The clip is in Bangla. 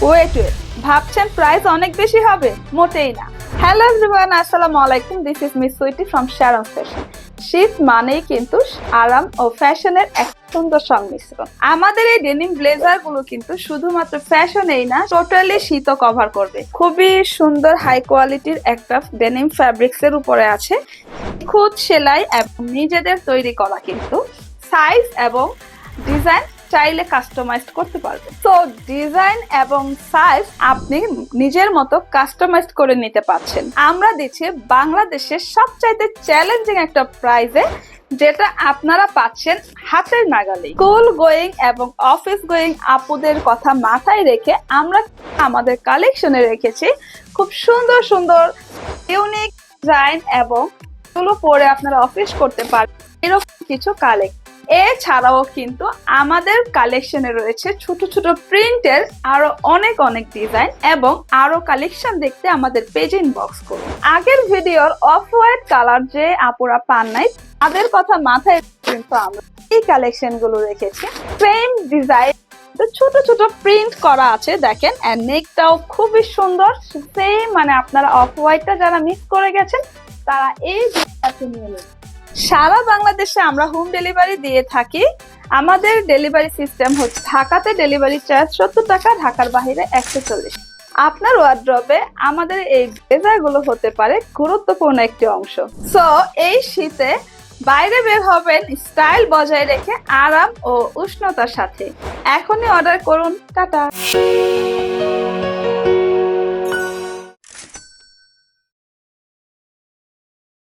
ওয়েট ওয়েট, ভাবছেন প্রাইস অনেক বেশি হবে? মোটেই না। হ্যালো এভরিওয়ান, আসসালামু আলাইকুম। This is miss Sweety from Sharon fashion. শীত মানেই কিন্তু আরাম ও ফ্যাশনের এক সুন্দর সংমিশ্রণ। আমাদের এই ডেনিম ব্লেজার গুলো কিন্তু শুধুমাত্র ফ্যাশনেই না, টোটালি শীতও কভার করবে। খুবই সুন্দর হাই কোয়ালিটির একটা ডেনিম ফ্যাব্রিক্স এর উপরে আছে খুদ সেলাই এবং নিজেদের তৈরি করা, কিন্তু সাইজ এবং ডিজাইন চাইলে কাস্টমাইজ করতে পারবেন। তো ডিজাইন এবং সাইজ আপনি নিজের মতো কাস্টমাইজ করে নিতে পারছেন। আমরা দিচ্ছি বাংলাদেশের সবচাইতে চ্যালেঞ্জিং একটা প্রাইসে, যেটা আপনারা পাচ্ছেন হাতের নাগালে। স্কুল গোয়িং এবং অফিস গোয়িং আপুদের কথা মাথায় রেখে আমরা আমাদের কালেকশনে রেখেছি খুব সুন্দর সুন্দর ইউনিক ডিজাইন, এবং এগুলো পরে আপনারা অফিস করতে পারবেন এরকম কিছু কালেকশন। এছাড়াও কিন্তু আমাদের কালেকশনে রয়েছে ছোট ছোট প্রিন্টের আরো অনেক অনেক ডিজাইন এবং আরো কালেকশন। দেখতে আমাদের পেজ ইনবক্স করুন। আগের ভিডিওর অফ হোয়াইট কালার যে আপুরা পান নাই, তাদের কথা মাথায় কিন্তু আমরা এই কালেকশন গুলো রেখেছি। সেম ডিজাইন ছোট ছোট প্রিন্ট করা আছে, দেখেন। এন্ড নেকটাও খুবই সুন্দর। সেম মানে আপনারা অফ হোয়াইটটা যারা মিস করে গেছেন তারা এই ডিজাইনটা নিয়ে নেবেন। সারা বাংলাদেশে আমরা হোম ডেলিভারি দিয়ে থাকি। আমাদের ডেলিভারি সিস্টেম হচ্ছে ঢাকাতে ডেলিভারি চার্জ 70 টাকা, ঢাকার বাইরে 140। আপনার ওয়ার্ড্রবে আমাদের এই ব্লেজার গুলো হতে পারে গুরুত্বপূর্ণ একটি অংশ। সো এই শীতে বাইরে বের হবেন স্টাইল বজায় রেখে, আরাম ও উষ্ণতার সাথে। এখনই অর্ডার করুন। টাটা।